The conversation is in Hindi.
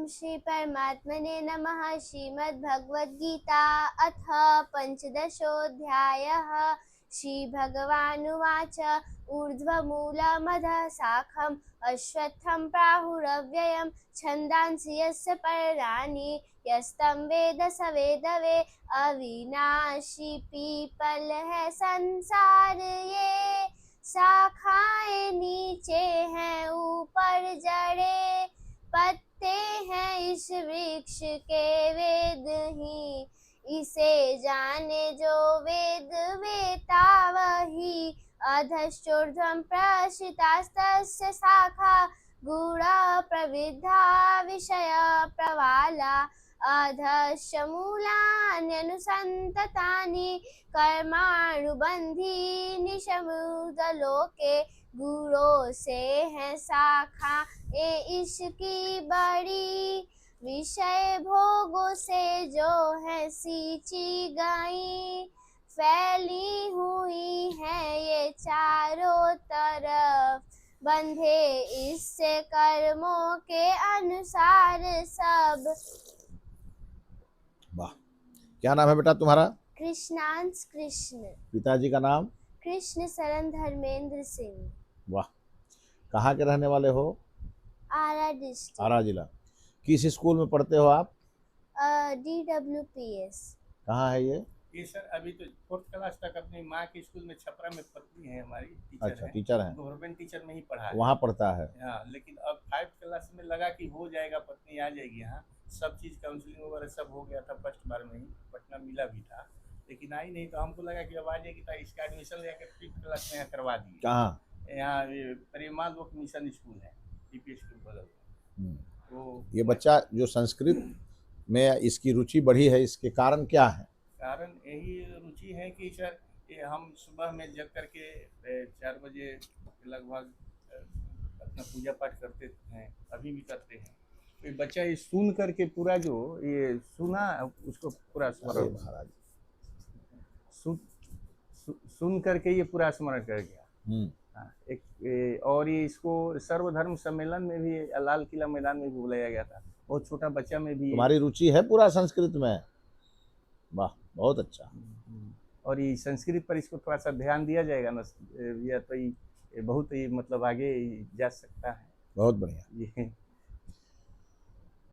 श्री परमात्मने नमः। श्रीमद्भगवद्गीता अथ पंचदशोऽध्यायः। श्रीभगवानुवाच ऊर्ध्वमूलमधः शाखम् अश्वत्थं प्राहुरव्ययं छन्दांसि यस्य पर्णानि यस्तं वेद स वेदवे। अविनाशी पीपल है संसार ये, शाखाएं नीचे हैं ऊपर जड़े, पत्ते हैं इस वृक्ष के वेदहीन, इसे जाने जो वेद वेता वही। अधश्चोर्ध्वं प्रसृतास्तस्य शाखा गुणा प्रवृद्धा विषय प्रवाला। अधश्च मूलान्यनुसन्ततानि कर्मानुबन्धीनि समुद्रलोके। गुणों से है शाखा इसकी बड़ी, विषय भोगों से जो है सींची गई। फैली हुई है ये चारों तरफ, बंधे इससे कर्मों के अनुसार सब। वाह, क्या नाम है बेटा तुम्हारा? कृष्णांश कृष्ण। पिताजी का नाम? कृष्ण शरण धर्मेंद्र सिंह। वाह, कहाँ के रहने वाले हो? आरा डिस्ट्रिक्ट। आरा जिला। किस स्कूल में पढ़ते हो आप? DWPS। कहाँ है ये? ये सर अभी तो 4th क्लास तक अपनी माँ के स्कूल में छपरा में पत्नी है हमारी, टीचर अच्छा, है, टीचर है, गवर्नमेंट टीचर में ही पढ़ा है, वहाँ पढ़ता है। हाँ। लेकिन अब 5th क्लास में लगा कि हो जाएगा, पत्नी आ जाएगी यहाँ, सब चीज़ काउंसलिंग वगैरह सब हो गया था, फर्स्ट बार में ही पटना मिला भी था, लेकिन आई नहीं, तो हमको लगा कि अब आ जाएगी, तो इसका एडमिशन लेकर 5th क्लास में यहाँ करवा दिए। कहाँ? यहाँ परिमाल लोक मिशन स्कूल है, DPS के बगल में। तो ये बच्चा जो संस्कृत में इसकी रुचि बढ़ी है, इसके कारण क्या है? कारण यही रुचि है कि सर ये हम सुबह में जग करके 4 बजे लगभग अपना पूजा पाठ करते हैं, अभी भी करते हैं। तो बच्चा ये सुन करके पूरा जो ये सुना उसको पूरा स्मरण, महाराज सुन करके ये पूरा स्मरण कर गया। हाँ, और ये इसको सर्वधर्म सम्मेलन में भी लाल किला मैदान में भी बुलाया गया था, बहुत छोटा बच्चा में भी। तुम्हारी रुचि है पूरा संस्कृत में? वाह, बहुत अच्छा। और ये संस्कृत पर इसको थोड़ा सा ध्यान दिया जाएगा ना, या तो ये बहुत ही मतलब आगे जा सकता है। बहुत बढ़िया। ये